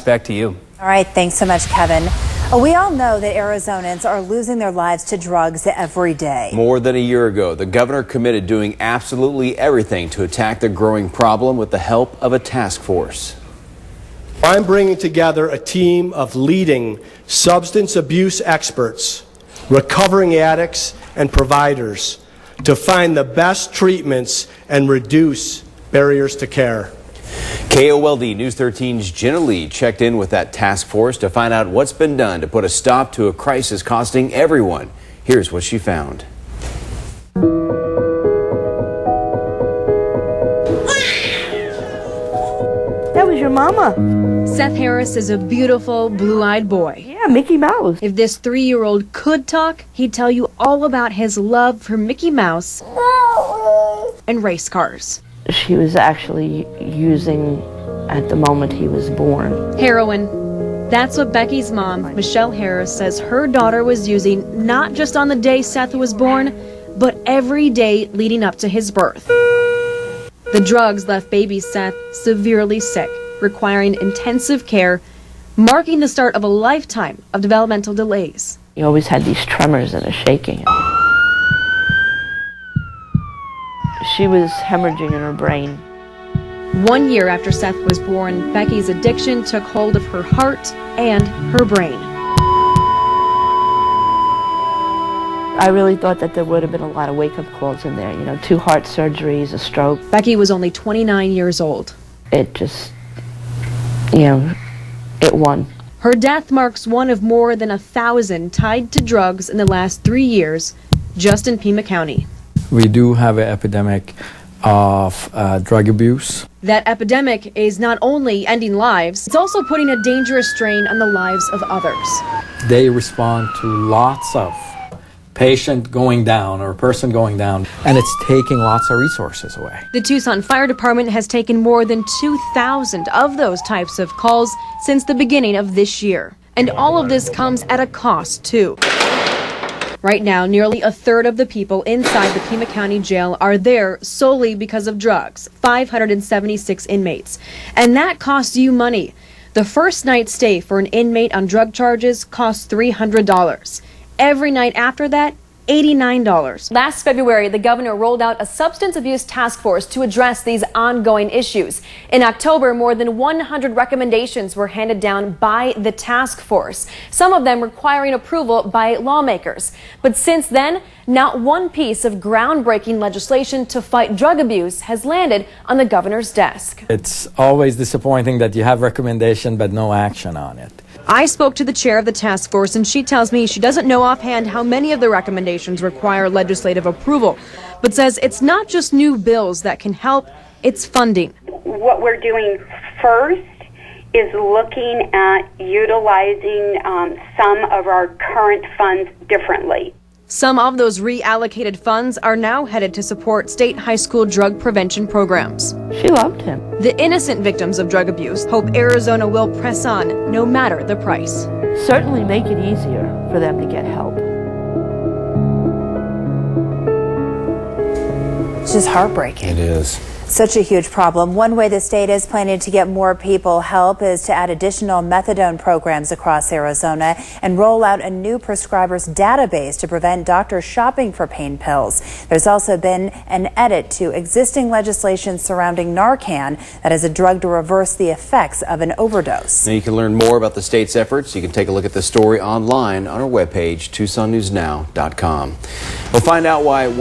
Back to you. All right, thanks so much, Kevin. We all know that Arizonans are losing their lives to drugs every day. More than a year ago, the governor committed doing absolutely everything to attack the growing problem with the help of a task force. I'm bringing together a team of leading substance abuse experts, recovering addicts, and providers to find the best treatments and reduce barriers to care. KOLD News 13's Jenna Lee checked in with that task force to find out what's been done to put a stop to a crisis costing everyone. Here's what she found. That was your mama. Seth Harris is a beautiful, blue-eyed boy. Yeah, Mickey Mouse. If this 3-year-old could talk, he'd tell you all about his love for Mickey Mouse and race cars. She was actually using, at the moment he was born, Heroin. That's what Becky's mom, Michelle Harris, says her daughter was using not just on the day Seth was born, but every day leading up to his birth. The drugs left baby Seth severely sick, requiring intensive care, marking the start of a lifetime of developmental delays. he always had these tremors and a shaking. She was hemorrhaging in her brain. 1 year after Seth was born, Becky's addiction took hold of her heart and her brain. I really thought that there would have been a lot of wake-up calls in there, 2 heart surgeries, a stroke. Becky was only 29 years old. It just, it won. Her death marks one of more than 1,000 tied to drugs in the last 3 years, just in Pima County. We do have an epidemic of drug abuse. That epidemic is not only ending lives, it's also putting a dangerous strain on the lives of others. They respond to lots of patient going down or a person going down, and it's taking lots of resources away. The Tucson Fire Department has taken more than 2,000 of those types of calls since the beginning of this year. And all of this comes at a cost, too. Right now, nearly a third of the people inside the Pima County Jail are there solely because of drugs, 576 inmates. And that costs you money. The first night stay for an inmate on drug charges costs $300. Every night after that, $89. Last February, the governor rolled out a substance abuse task force to address these ongoing issues. In October, more than 100 recommendations were handed down by the task force, some of them requiring approval by lawmakers. But since then, not one piece of groundbreaking legislation to fight drug abuse has landed on the governor's desk. It's always disappointing that you have recommendation but no action on it. I spoke to the chair of the task force, and she tells me she doesn't know offhand how many of the recommendations require legislative approval, but says it's not just new bills that can help, it's funding. What we're doing first is looking at utilizing some of our current funds differently. Some of those reallocated funds are now headed to support state high school drug prevention programs. She loved him. The innocent victims of drug abuse hope Arizona will press on, no matter the price. Certainly make it easier for them to get help. It's just heartbreaking. It is. Such a huge problem. One way the state is planning to get more people help is to add additional methadone programs across Arizona and roll out a new prescribers database to prevent doctors shopping for pain pills. There's also been an edit to existing legislation surrounding Narcan, that is a drug to reverse the effects of an overdose. Now you can learn more about the state's efforts. You can take a look at the story online on our webpage, TucsonNewsNow.com. We'll find out why